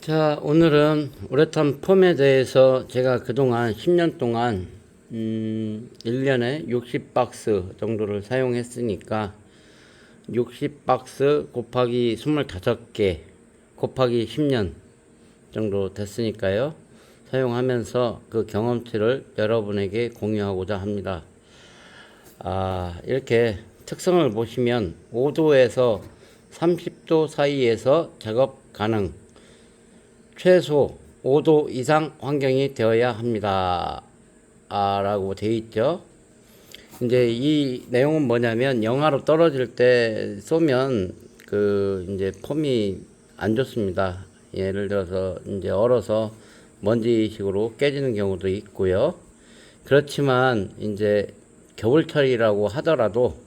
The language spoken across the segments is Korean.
자, 오늘은 우레탄 폼에 대해서 제가 그동안 10년 동안 1년에 60박스 정도를 사용했으니까 60박스 곱하기 25개 곱하기 10년 정도 됐으니까요. 사용하면서 그 경험치를 여러분에게 공유하고자 합니다. 이렇게 특성을 보시면 5도에서 30도 사이에서 작업 가능, 최소 5도 이상 환경이 되어야 합니다. 라고 되어 있죠. 이제 이 내용은 뭐냐면, 영하로 떨어질 때 쏘면 이제 폼이 안 좋습니다. 예를 들어서 이제 얼어서 먼지식으로 깨지는 경우도 있고요. 그렇지만 이제 겨울철이라고 하더라도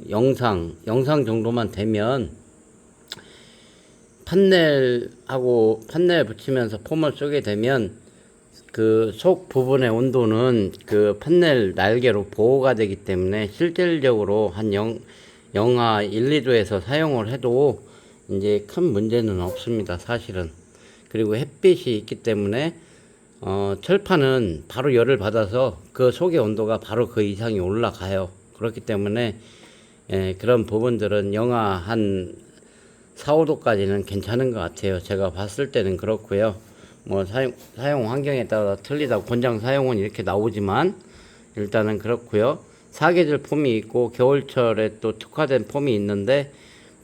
영상 정도만 되면 판넬 붙이면서 폼을 쏘게 되면 그 속 부분의 온도는 그 판넬 날개로 보호가 되기 때문에 실질적으로 한 영하 1, 2도에서 사용을 해도 이제 큰 문제는 없습니다, 사실은. 그리고 햇빛이 있기 때문에 철판은 바로 열을 받아서 그 속의 온도가 바로 그 이상이 올라가요. 그렇기 때문에 그런 부분들은 영하 한 4, 5도까지는 괜찮은 것 같아요. 제가 봤을 때는 그렇고요. 뭐 사용 환경에 따라 틀리다 권장 사용은 이렇게 나오지만 일단은 그렇고요. 사계절 폼이 있고 겨울철에 또 특화된 폼이 있는데,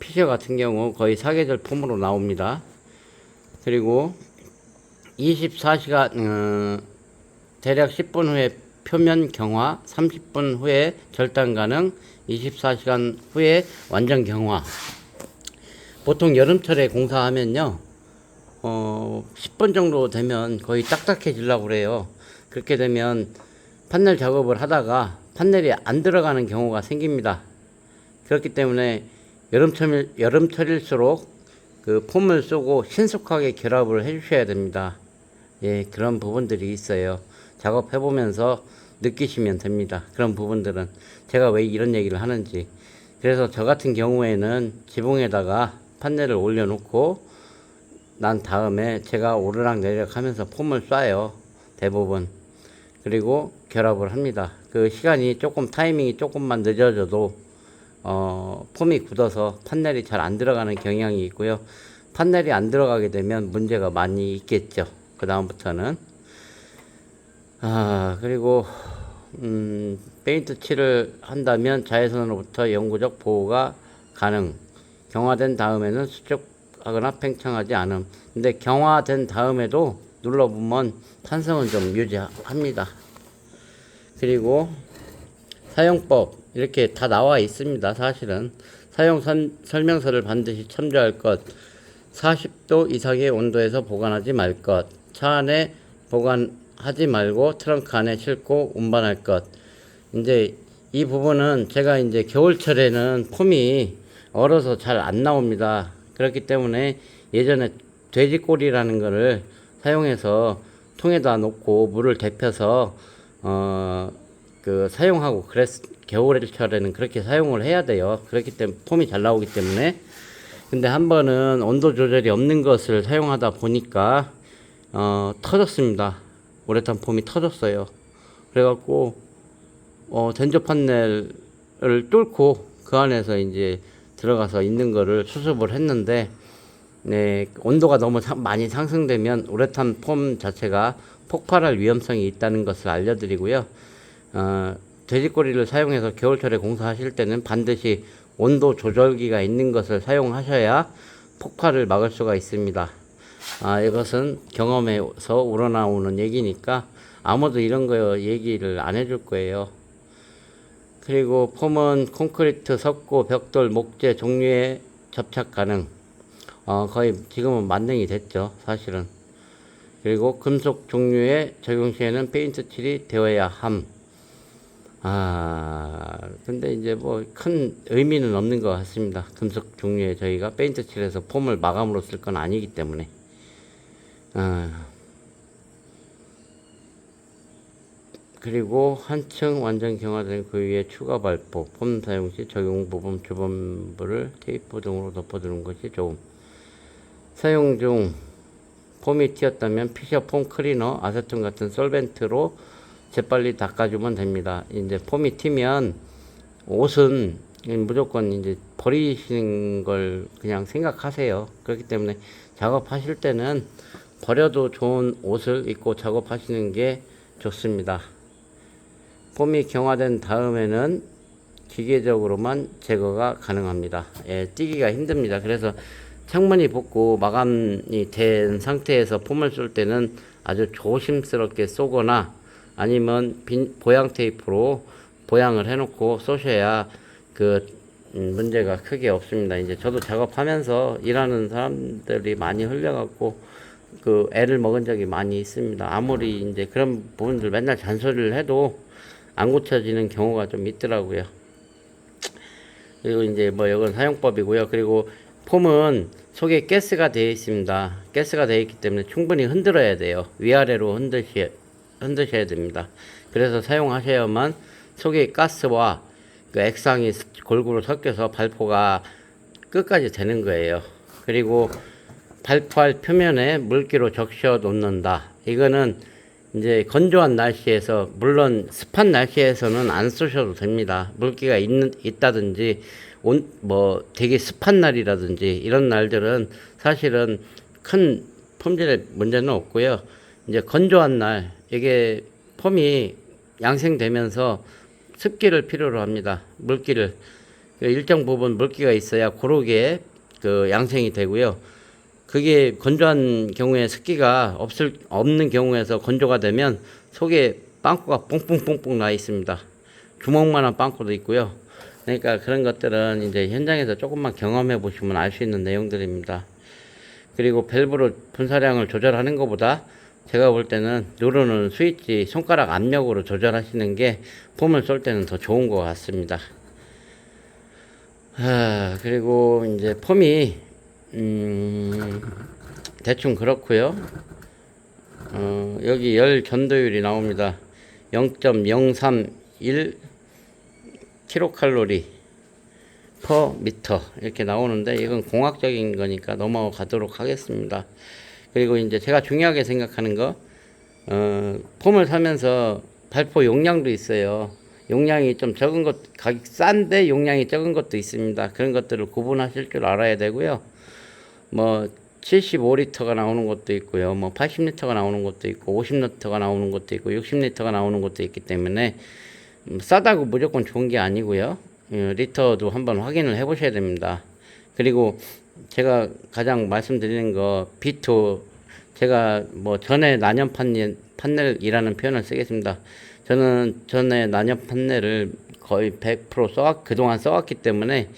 피셔 같은 경우 거의 사계절 폼으로 나옵니다. 그리고 24시간 대략 10분 후에 표면 경화, 30분 후에 절단 가능, 24시간 후에 완전 경화. 보통 여름철에 공사하면요, 10분 정도 되면 거의 딱딱해지려고 그래요. 그렇게 되면 판넬 작업을 하다가 판넬이 안 들어가는 경우가 생깁니다. 그렇기 때문에 여름철일수록 그 폼을 쏘고 신속하게 결합을 해 주셔야 됩니다. 예, 그런 부분들이 있어요. 작업해 보면서 느끼시면 됩니다. 그런 부분들은 제가 왜 이런 얘기를 하는지. 그래서 저 같은 경우에는 지붕에다가 판넬을 올려놓고 난 다음에 제가 오르락 내리락 하면서 폼을 쏴요, 대부분. 그리고 결합을 합니다. 그 시간이 타이밍이 조금만 늦어져도 폼이 굳어서 판넬이 잘 안 들어가는 경향이 있고요. 판넬이 안 들어가게 되면 문제가 많이 있겠죠, 그 다음부터는. 그리고 페인트 칠을 한다면 자외선으로부터 영구적 보호가 가능. 경화된 다음에는 수축하거나 팽창하지 않음. 근데 경화된 다음에도 눌러보면 탄성은 좀 유지합니다. 그리고 사용법 이렇게 다 나와 있습니다. 사실은 사용 설명서를 반드시 참조할 것, 40도 이상의 온도에서 보관하지 말 것, 차 안에 보관하지 말고 트렁크 안에 싣고 운반할 것. 이제 이 부분은 제가 이제 겨울철에는 폼이 얼어서 잘 안 나옵니다. 그렇기 때문에 예전에 돼지꼬리라는 거를 사용해서 통에다 놓고 물을 데펴서 사용하고 겨울철에는 그렇게 사용을 해야 돼요. 그렇기 때문에 폼이 잘 나오기 때문에. 근데 한 번은 온도 조절이 없는 것을 사용하다 보니까 터졌습니다. 우레탄 폼이 터졌어요. 그래갖고 denso 판넬을 뚫고 그 안에서 이제 들어가서 있는 거를 수습을 했는데, 네, 온도가 너무 많이 상승되면 우레탄 폼 자체가 폭발할 위험성이 있다는 것을 알려드리고요. 돼지꼬리를 사용해서 겨울철에 공사하실 때는 반드시 온도 조절기가 있는 것을 사용하셔야 폭발을 막을 수가 있습니다. 이것은 경험에서 우러나오는 얘기니까 아무도 이런 거 얘기를 안 해줄 거예요. 그리고 폼은 콘크리트, 석고, 벽돌, 목재 종류에 접착 가능. 거의 지금은 만능이 됐죠, 사실은. 그리고 금속 종류의 적용 시에는 페인트 칠이 되어야 함. 근데 이제 뭐 큰 의미는 없는 것 같습니다. 금속 종류에 저희가 페인트 칠해서 폼을 마감으로 쓸 건 아니기 때문에. 그리고 한층 완전 경화된 그 위에 추가 발포, 폼 사용 시 적용 부분 주변부를 테이프 등으로 덮어두는 것이 좋음. 사용 중 폼이 튀었다면 피셔 폼 클리너, 아세톤 같은 솔벤트로 재빨리 닦아주면 됩니다. 이제 폼이 튀면 옷은 무조건 이제 버리시는 걸 그냥 생각하세요. 그렇기 때문에 작업하실 때는 버려도 좋은 옷을 입고 작업하시는 게 좋습니다. 폼이 경화된 다음에는 기계적으로만 제거가 가능합니다. 띄기가 힘듭니다. 그래서 창문이 붙고 마감이 된 상태에서 폼을 쏠 때는 아주 조심스럽게 쏘거나 아니면 보양 테이프로 보양을 해놓고 쏘셔야 문제가 크게 없습니다. 이제 저도 작업하면서 일하는 사람들이 많이 흘려갖고 애를 먹은 적이 많이 있습니다. 아무리 이제 그런 부분들 맨날 잔소리를 해도 안 고쳐지는 경우가 좀 있더라고요. 그리고 이제 이건 사용법이고요. 그리고 폼은 속에 가스가 되어 있습니다. 가스가 되어 있기 때문에 충분히 흔들어야 돼요. 위아래로 흔드셔야 됩니다. 그래서 사용하셔야만 속에 가스와 액상이 골고루 섞여서 발포가 끝까지 되는 거예요. 그리고 발포할 표면에 물기로 적셔 놓는다. 이거는 이제 건조한 날씨에서, 물론 습한 날씨에서는 안 쏘셔도 됩니다. 물기가 있다든지 되게 습한 날이라든지 이런 날들은 사실은 큰 폼질에 문제는 없고요. 이제 건조한 날, 이게 폼이 양생되면서 습기를 필요로 합니다. 물기를, 일정 부분 물기가 있어야 고르게 양생이 되고요. 그게 건조한 경우에 습기가 없는 경우에서 건조가 되면 속에 빵꾸가 뽕뽕뽕뽕 나 있습니다. 주먹만한 빵꾸도 있고요. 그러니까 그런 것들은 이제 현장에서 조금만 경험해 보시면 알 수 있는 내용들입니다. 그리고 밸브로 분사량을 조절하는 것보다 제가 볼 때는 누르는 스위치 손가락 압력으로 조절하시는 게 폼을 쏠 때는 더 좋은 것 같습니다. 그리고 이제 폼이 대충 그렇고요. 여기 열 전도율이 나옵니다. 0.031 킬로칼로리 퍼 미터 이렇게 나오는데, 이건 공학적인 거니까 넘어가도록 하겠습니다. 그리고 이제 제가 중요하게 생각하는 거, 폼을 사면서 발포 용량도 있어요. 용량이 좀 적은 가격 싼데 용량이 적은 것도 있습니다. 그런 것들을 구분하실 줄 알아야 되고요. 75리터가 나오는 것도 있고요. 80리터가 나오는 것도 있고, 50리터가 나오는 것도 있고, 60리터가 나오는 것도 있기 때문에 싸다고 무조건 좋은 게 아니고요. 리터도 한번 확인을 해 보셔야 됩니다. 그리고 제가 가장 말씀드리는 거, 비토, 제가 전에 난연 판넬이라는 표현을 쓰겠습니다. 저는 전에 난연 판넬을 거의 100% 그동안 써왔기 때문에,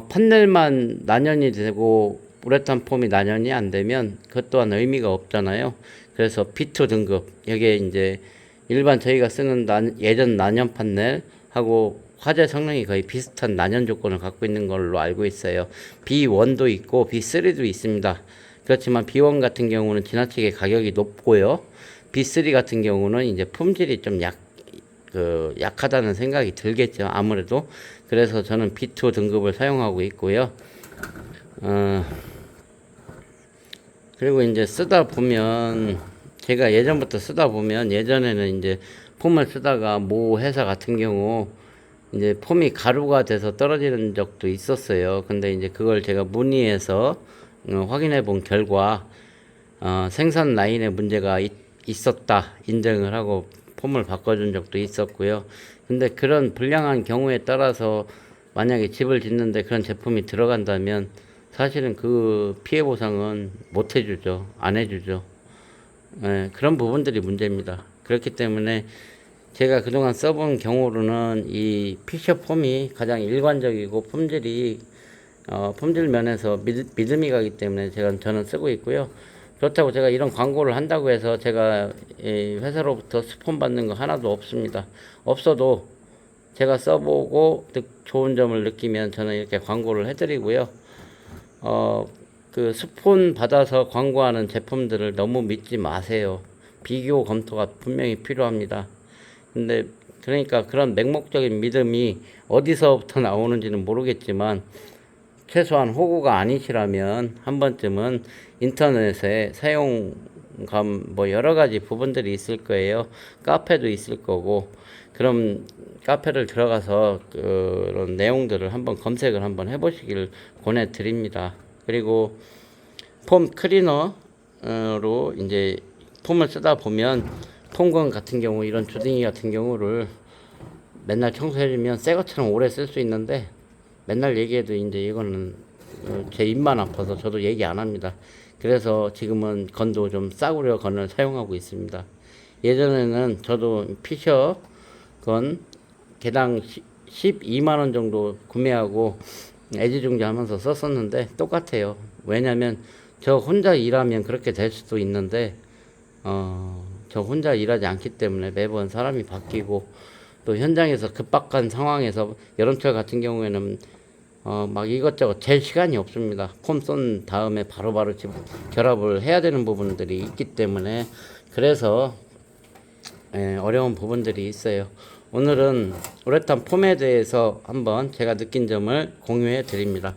판넬만 난연이 되고 우레탄 폼이 난연이 안 되면 그것 또한 의미가 없잖아요. 그래서 B2 등급, 여기에 이제 일반 저희가 쓰는 예전 난연 판넬하고 화재 성능이 거의 비슷한 난연 조건을 갖고 있는 걸로 알고 있어요. B1도 있고 B3도 있습니다. 그렇지만 B1 같은 경우는 지나치게 가격이 높고요. B3 같은 경우는 이제 품질이 좀 약하다는 생각이 들겠죠. 아무래도. 그래서 저는 B2 등급을 사용하고 있고요. 그리고 이제 쓰다 보면, 제가 예전부터 쓰다 보면, 예전에는 이제 폼을 쓰다가 모 회사 같은 경우 이제 폼이 가루가 돼서 떨어지는 적도 있었어요. 근데 이제 그걸 제가 문의해서 확인해 본 결과, 생산 라인에 문제가 있었다 인정을 하고 폼을 바꿔준 적도 있었고요. 근데 그런 불량한 경우에 따라서 만약에 집을 짓는데 그런 제품이 들어간다면 사실은 그 피해 보상은 못 해주죠. 안 해주죠. 그런 부분들이 문제입니다. 그렇기 때문에 제가 그동안 써본 경우로는 이 피셔 폼이 가장 일관적이고 품질 면에서 믿음이 가기 때문에 저는 쓰고 있고요. 그렇다고 제가 이런 광고를 한다고 해서 제가 회사로부터 스폰 받는 거 하나도 없습니다. 없어도 제가 써보고 좋은 점을 느끼면 저는 이렇게 광고를 해드리고요. 스폰 받아서 광고하는 제품들을 너무 믿지 마세요. 비교 검토가 분명히 필요합니다. 근데 그러니까 그런 맹목적인 믿음이 어디서부터 나오는지는 모르겠지만 최소한 호구가 아니시라면 한 번쯤은 인터넷에 사용감 뭐 여러 가지 부분들이 있을 거예요. 카페도 있을 거고, 그럼 카페를 들어가서 그런 내용들을 한번 검색을 한번 해보시길 권해드립니다. 그리고 폼 클리너로 이제 폼을 쓰다 보면 폼건 같은 경우, 이런 주둥이 같은 경우를 맨날 청소해주면 새 것처럼 오래 쓸 수 있는데, 맨날 얘기해도 이제 이거는 제 입만 아파서 저도 얘기 안 합니다. 그래서 지금은 건도 좀 싸구려 건을 사용하고 있습니다. 예전에는 저도 피셔 건 개당 12만 원 정도 구매하고 애지중지 하면서 썼었는데 똑같아요. 왜냐면 저 혼자 일하면 그렇게 될 수도 있는데 저 혼자 일하지 않기 때문에 매번 사람이 바뀌고, 또 현장에서 급박한 상황에서 여름철 같은 경우에는 막 이것저것 잴 시간이 없습니다. 폼 쏜 다음에 바로바로 결합을 해야 되는 부분들이 있기 때문에, 그래서 어려운 부분들이 있어요. 오늘은 우레탄 폼에 대해서 한번 제가 느낀 점을 공유해 드립니다.